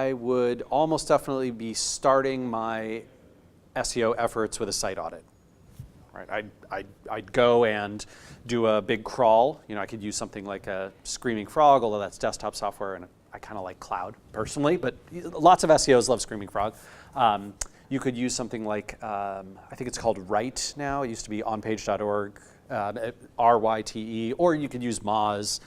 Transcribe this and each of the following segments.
I would almost definitely be starting my SEO efforts with a site audit. Right? I'd go and do a big crawl. I could use something like a Screaming Frog, although that's desktop software, and I kind of like cloud personally, but lots of SEOs love Screaming Frog. You could use something like, I think it's called Write now. It used to be onpage.org, RYTE, or you could use Moz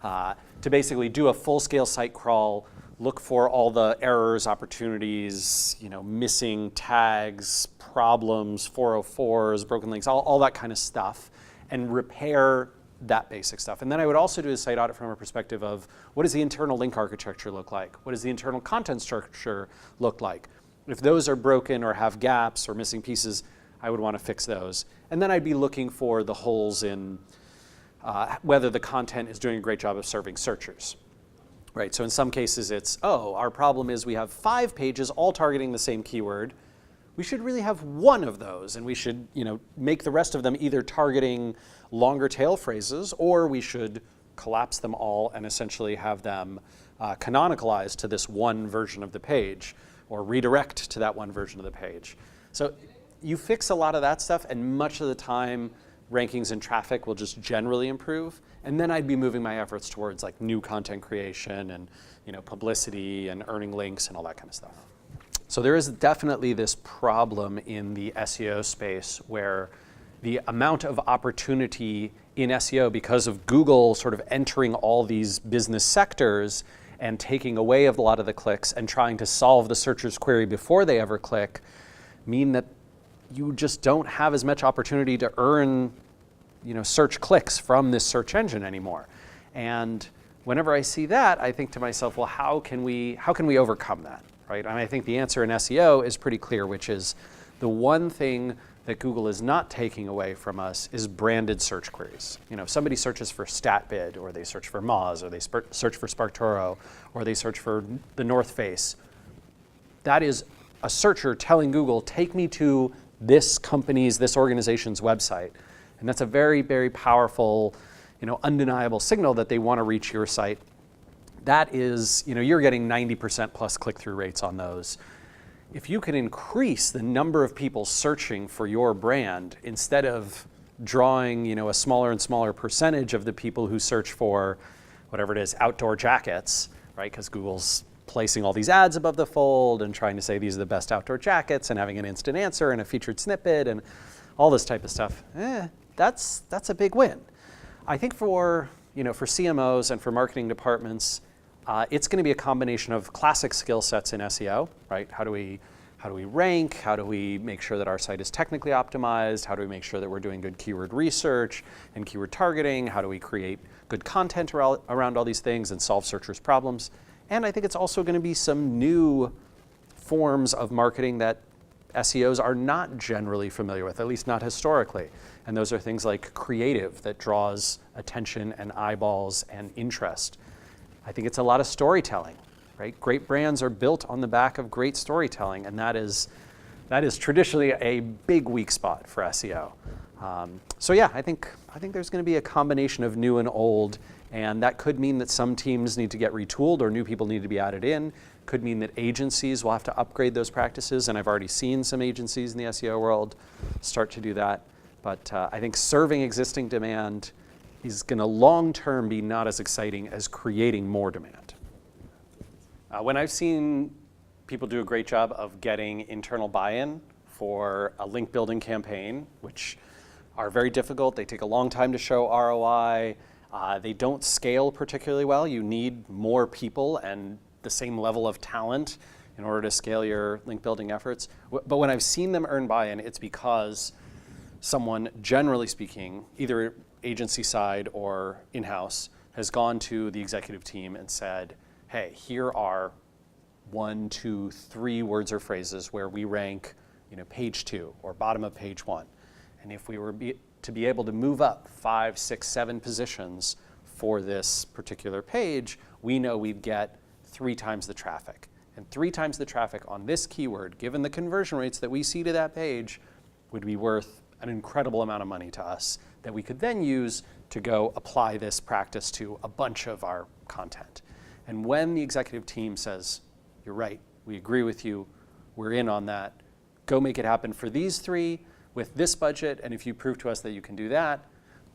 to basically do a full-scale site crawl, look for all the errors, opportunities, missing tags, problems, 404s, broken links, all that kind of stuff, and repair that basic stuff. And then I would also do a site audit from a perspective of what does the internal link architecture look like? What does the internal content structure look like? If those are broken or have gaps or missing pieces, I would want to fix those. And then I'd be looking for the holes in whether the content is doing a great job of serving searchers. Right, so in some cases it's, our problem is we have 5 pages all targeting the same keyword. We should really have one of those, and we should make the rest of them either targeting longer tail phrases, or we should collapse them all and essentially have them canonicalized to this one version of the page, or redirect to that one version of the page. So you fix a lot of that stuff, and much of the time rankings and traffic will just generally improve. And then I'd be moving my efforts towards like new content creation and publicity and earning links and all that kind of stuff. So there is definitely this problem in the SEO space where the amount of opportunity in SEO, because of Google sort of entering all these business sectors and taking away a lot of the clicks and trying to solve the searcher's query before they ever click, mean that you just don't have as much opportunity to earn search clicks from this search engine anymore. And whenever I see that, I think to myself, well, how can we overcome that, right? And I think the answer in SEO is pretty clear, which is the one thing that Google is not taking away from us is branded search queries. If somebody searches for StatBid, or they search for Moz, or they search for SparkToro, or they search for the North Face, that is a searcher telling Google, take me to this organization's website. And that's a very, very powerful, undeniable signal that they want to reach your site. That is, you're getting 90% plus click-through rates on those. If you can increase the number of people searching for your brand instead of drawing, a smaller and smaller percentage of the people who search for whatever it is, outdoor jackets, right? Because Google's placing all these ads above the fold and trying to say these are the best outdoor jackets and having an instant answer and a featured snippet and all this type of stuff. That's a big win. I think for CMOs and for marketing departments, it's going to be a combination of classic skill sets in SEO, right? How do we rank? How do we make sure that our site is technically optimized? How do we make sure that we're doing good keyword research and keyword targeting? How do we create good content around all these things and solve searchers' problems? And I think it's also going to be some new forms of marketing that SEOs are not generally familiar with, at least not historically. And those are things like creative that draws attention and eyeballs and interest. I think it's a lot of storytelling, right? Great brands are built on the back of great storytelling, and that is traditionally a big weak spot for SEO. So yeah, I think there's going to be a combination of new and old, and that could mean that some teams need to get retooled or new people need to be added in. Could mean that agencies will have to upgrade those practices, and I've already seen some agencies in the SEO world start to do that. But I think serving existing demand is going to long-term be not as exciting as creating more demand. When I've seen people do a great job of getting internal buy-in for a link building campaign, which are very difficult, they take a long time to show ROI, they don't scale particularly well. You need more people and the same level of talent in order to scale your link building efforts. But when I've seen them earn buy-in, it's because someone, generally speaking, either agency side or in-house, has gone to the executive team and said, hey, here are 1, 2, 3 words or phrases where we rank page 2 or bottom of page 1. And if we were to be able to move up 5, 6, 7 positions for this particular page, we know we'd get 3 times the traffic. And 3 times the traffic on this keyword, given the conversion rates that we see to that page, would be worth an incredible amount of money to us that we could then use to go apply this practice to a bunch of our content. And when the executive team says, you're right. We agree with you. We're in on that. Go make it happen for these 3 with this budget, and if you prove to us that you can do that,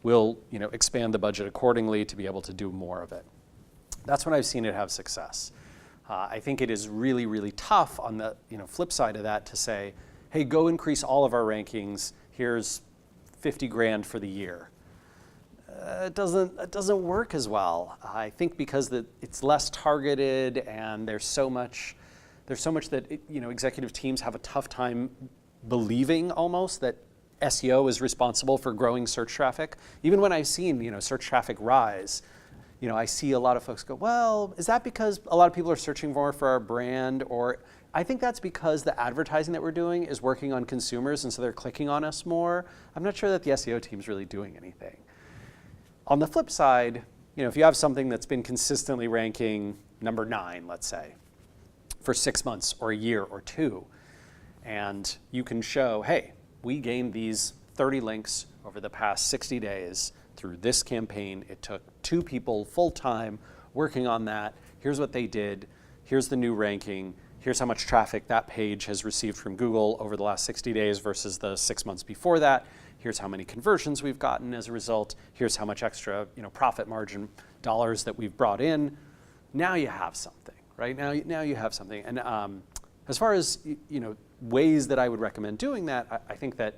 we'll expand the budget accordingly to be able to do more of it. That's when I've seen it have success. I think it is really, really tough on the flip side of that to say, hey, go increase all of our rankings. Here's 50 grand for the year. It doesn't work as well. I think because it's less targeted and there's so much that executive teams have a tough time believing almost that SEO is responsible for growing search traffic. Even when I've seen search traffic rise, I see a lot of folks go, well, is that because a lot of people are searching more for our brand? Or I think that's because the advertising that we're doing is working on consumers, and so they're clicking on us more. I'm not sure that the SEO team's really doing anything. On the flip side, if you have something that's been consistently ranking number 9, let's say, for 6 months or a year or 2, and you can show, hey, we gained these 30 links over the past 60 days through this campaign. It took 2 people full-time working on that. Here's what they did. Here's the new ranking. Here's how much traffic that page has received from Google over the last 60 days versus the 6 months before that. Here's how many conversions we've gotten as a result. Here's how much extra profit margin dollars that we've brought in. Now you have something, right? Now you have something. And as far as ways that I would recommend doing that, I think that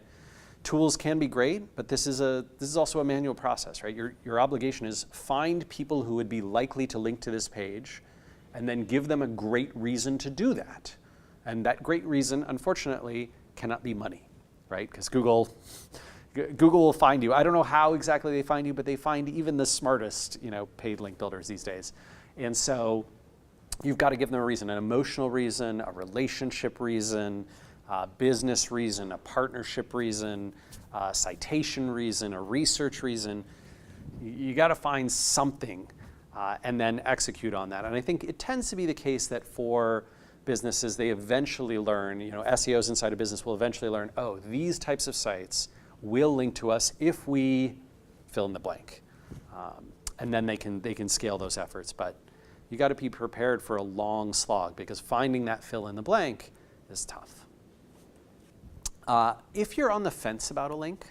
tools can be great, but this is also a manual process, right? Your obligation is find people who would be likely to link to this page, and then give them a great reason to do that. And that great reason, unfortunately, cannot be money, right? Because Google will find you. I don't know how exactly they find you, but they find even the smartest, paid link builders these days. And so you've got to give them a reason, an emotional reason, a relationship reason, a business reason, a partnership reason, a citation reason, a research reason. You got to find something and then execute on that. And I think it tends to be the case that for businesses, they eventually learn, SEOs inside a business will eventually learn, oh, these types of sites will link to us if we fill in the blank. And then they can scale those efforts. But you got to be prepared for a long slog, because finding that fill in the blank is tough. If you're on the fence about a link,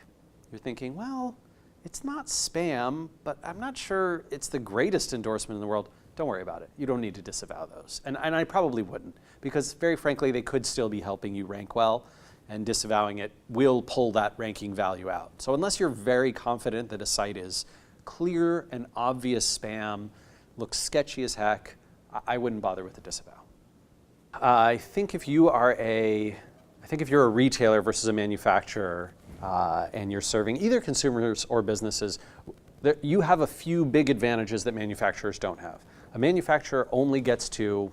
you're thinking, well, it's not spam, but I'm not sure it's the greatest endorsement in the world. Don't worry about it. You don't need to disavow those. And I probably wouldn't, because very frankly, they could still be helping you rank well, and disavowing it will pull that ranking value out. So unless you're very confident that a site is clear and obvious spam, looks sketchy as heck, I wouldn't bother with the disavow. I think if you're a retailer versus a manufacturer, and you're serving either consumers or businesses, you have a few big advantages that manufacturers don't have. A manufacturer only gets to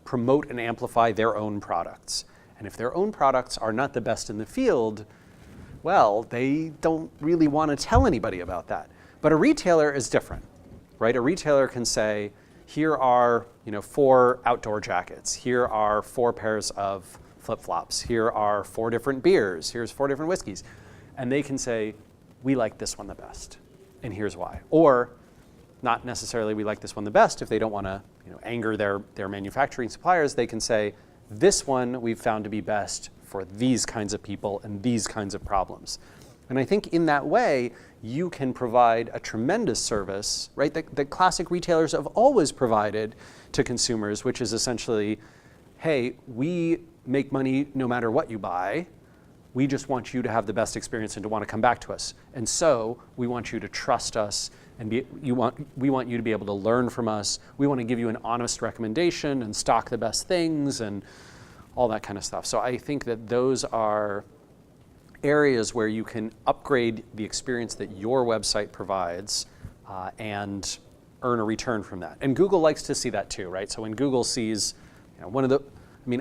promote and amplify their own products. And if their own products are not the best in the field, well, they don't really want to tell anybody about that. But a retailer is different, right? A retailer can say, here are 4 outdoor jackets. Here are 4 pairs of flip-flops. Here are 4 different beers. Here's 4 different whiskeys. And they can say, we like this one the best, and here's why. Or not necessarily we like this one the best. If they don't want to anger their manufacturing suppliers, they can say, this one we've found to be best for these kinds of people and these kinds of problems. And I think in that way, you can provide a tremendous service, right? That classic retailers have always provided to consumers, which is essentially, hey, we make money no matter what you buy. We just want you to have the best experience and to want to come back to us. And so we want you to trust us, and we want you to be able to learn from us. We want to give you an honest recommendation and stock the best things and all that kind of stuff. So I think that those are areas where you can upgrade the experience that your website provides and earn a return from that. And Google likes to see that too, right? So when Google sees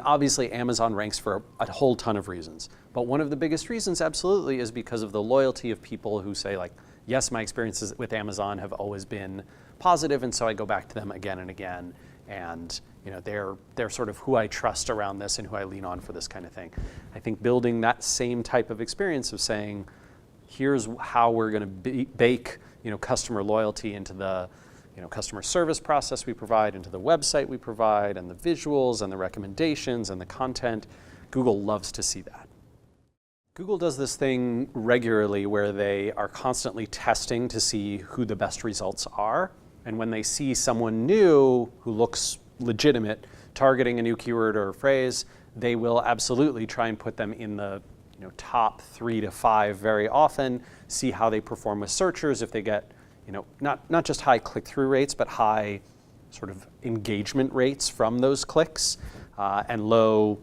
obviously Amazon ranks for a whole ton of reasons, but one of the biggest reasons absolutely is because of the loyalty of people who say, like, yes, my experiences with Amazon have always been positive, and so I go back to them again and again, and they're sort of who I trust around this and who I lean on for this kind of thing. I think building that same type of experience of saying, here's how we're going to bake customer loyalty into the customer service process we provide, into the website we provide, and the visuals and the recommendations and the content. Google loves to see that. Google does this thing regularly where they are constantly testing to see who the best results are. And when they see someone new who looks legitimate targeting a new keyword or phrase, they will absolutely try and put them in the top 3 to 5 very often, see how they perform with searchers, if they get not just high click-through rates, but high sort of engagement rates from those clicks, and low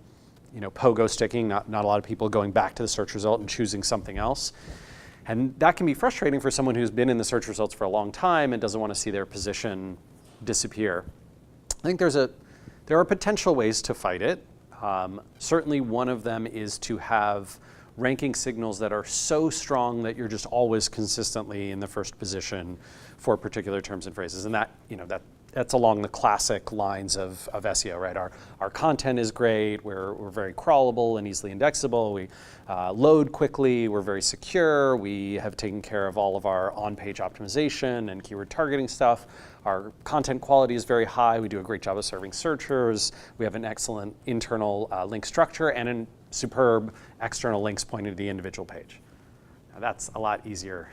pogo sticking, not a lot of people going back to the search result and choosing something else. And that can be frustrating for someone who's been in the search results for a long time and doesn't want to see their position disappear. I think there are potential ways to fight it. Certainly one of them is to have ranking signals that are so strong that you're just always consistently in the first position for particular terms and phrases. And that's along the classic lines of SEO, right? Our content is great, we're very crawlable and easily indexable, we load quickly, we're very secure, we have taken care of all of our on-page optimization and keyword targeting stuff, our content quality is very high, we do a great job of serving searchers, we have an excellent internal link structure and a superb external links pointing to the individual page. Now that's a lot easier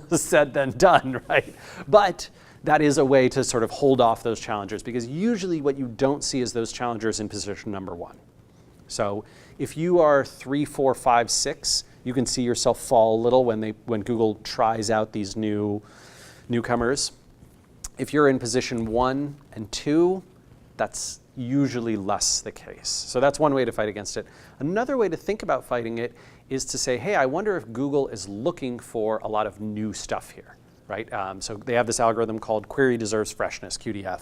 said than done, right? But that is a way to sort of hold off those challengers, because usually what you don't see is those challengers in position number 1. So if you are 3, 4, 5, 6, you can see yourself fall a little when Google tries out these newcomers. If you're in position 1 and 2, that's usually less the case. So that's one way to fight against it. Another way to think about fighting it is to say, hey, I wonder if Google is looking for a lot of new stuff here. Right? So they have this algorithm called query deserves freshness, QDF,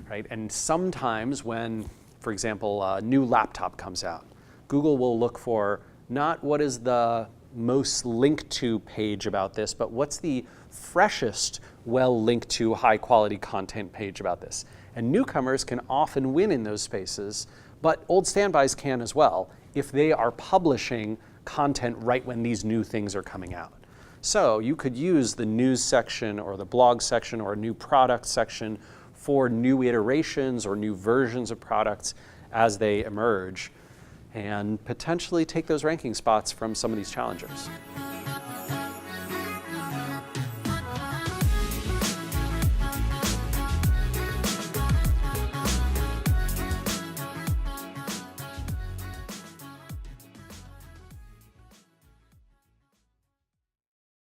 right? And sometimes when, for example, a new laptop comes out, Google will look for not what is the most linked to page about this, but what's the freshest, well linked to high quality content page about this. And newcomers can often win in those spaces, but old standbys can as well if they are publishing content right when these new things are coming out. So you could use the news section or the blog section or a new product section for new iterations or new versions of products as they emerge, and potentially take those ranking spots from some of these challengers.